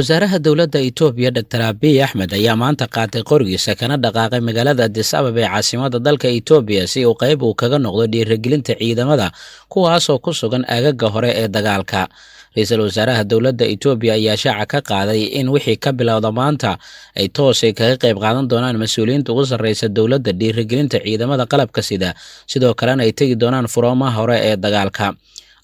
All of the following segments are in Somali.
wasaaraha dowladda Itoobiya Dr. Abiy Ahmed ayaa maanta qaatay qorigiisa kana dhaqaaqay magaalada Addis Ababa ee caasimadda dalka Itoobiya si uu qayb kaga noqdo dhiirigelinta ciidamada kuwaasoo ku sugan aagaga hore ee dagaalka. Ra'iisul wasaaraha dowladda Itoobiya ayaa shaaca ka qaaday in wixii ka bilowda maanta ay toos kaga qayb qaadan doonaan mas'uuliyiinta ugu sarreysa dowladda dhiirigelinta ciidamada qalabka sida, sidoo kalena ay tegi doonaan furoomaha hore ee dagaalka.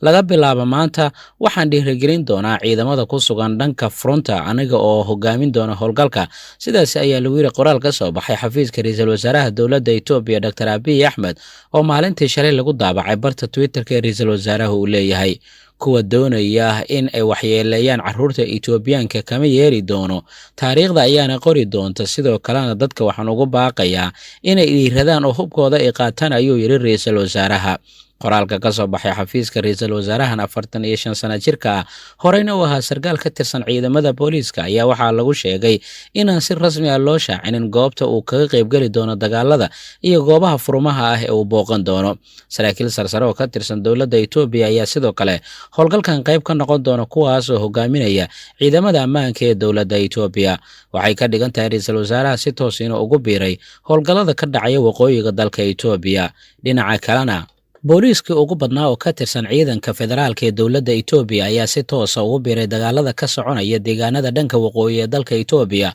Laga bilaabo maanta waxaan dhiirigelin doonaa ciidamada ku sugan dhanka fronta aniga oo hogaamin doona howlgalka. Sidaas ayaa lagu yiri qoraal ka soo baxay xafiiska ra'iisul wasaaraha dowladda Itoobiya Dr. Abiy Ahmed oo maalintii shalay lagu daabacay barta Twitter-ka ee ra'iisul wasaaraha uu leeyahay. Kuwa doonaya in ay waxyeeleeyaan carruurta Itoobiyaanka kama yeeri doono, taariikhda ayaana qori doonta. Sidoo kalena dadka waxaan ugu baaqayaa inay dhiiradaan oo hubkooda ay qaataan, ayuu yiri ra'iisul wasaaraha. Qoraalka ka soo baxay xafiiska ra'iisul wasaarahan 45 sano jirka ah horeyna u ahaa sarkaal ka tirsan ciidamada booliiska ayaa waxaa lagu sheegay inaan si rasmi ah loo shaacinin goobta uu kaga qaybgeli doono dagaalada iyo goobaha furmaha ah ee uu booqan doono. Saraakiil sarsare oo ka tirsan dowladda Itoobiya ayaa sidoo kale howlgalkan qayb ka noqon doona, kuwaas oo hogaaminaya ciidamada ammaanka ee dowladda Itoobiya. Waxay ka dhigan tahay ra'iisul wasaaraha si toos inuu ugu biiray howlgallada ka dhacaya waqooyiga dalka Itoobiya. Dhinaca kalena, booliiskii ugu badnaa oo ka tirsan ciidanka federaalka ee dowladda Itoobiya ayaa si toosa ugu biiray dagaalada ka soconaya deegaanada dhanka waqooyi ee dalka Itoobiya.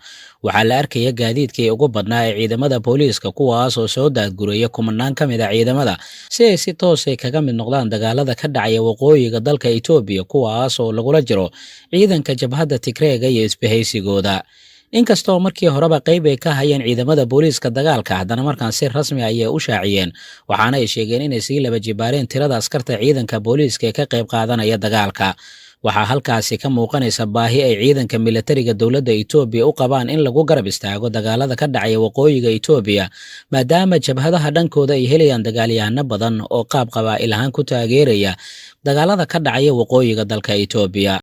Waxaa la arkaya gaadiidkii ugu badnaa ee ciidamada booliiska, kuwaas oo soo daadguraya kumanaan ka mid ah ciidamada si ay si toos kaga mid noqdaan dagaalada ka dhacaya waqooyiga dalka Itoobiya, kuwaas oo lagula jiro ciidanka jabhadda Tigreega iyo isbahaysigooda. Inkastoo markii horeba qayb ay ka hayeen ciidamada booliiska dagaalka, haddana markaan si rasmi ayay u shaaciyeen, waxaana ay sheegeen inay sii laba jibaareen tirada askarta ciidanka booliiska ee ka qayb qaadanaya dagaalka. Waxaa halkaasi ka muuqanaysa baahi ay ciidanka militariga dowladda Itoobiya u qabaan in lagu garab istaago dagaalada ka dhacaya waqooyiga Itoobiya, maadaama jabhadaha dhankooda ay helayaan dagaalyahano badan oo qaab qabaa'il ahaan ku taageeraya dagaalada ka dhacaya waqooyiga dalka Itoobiya.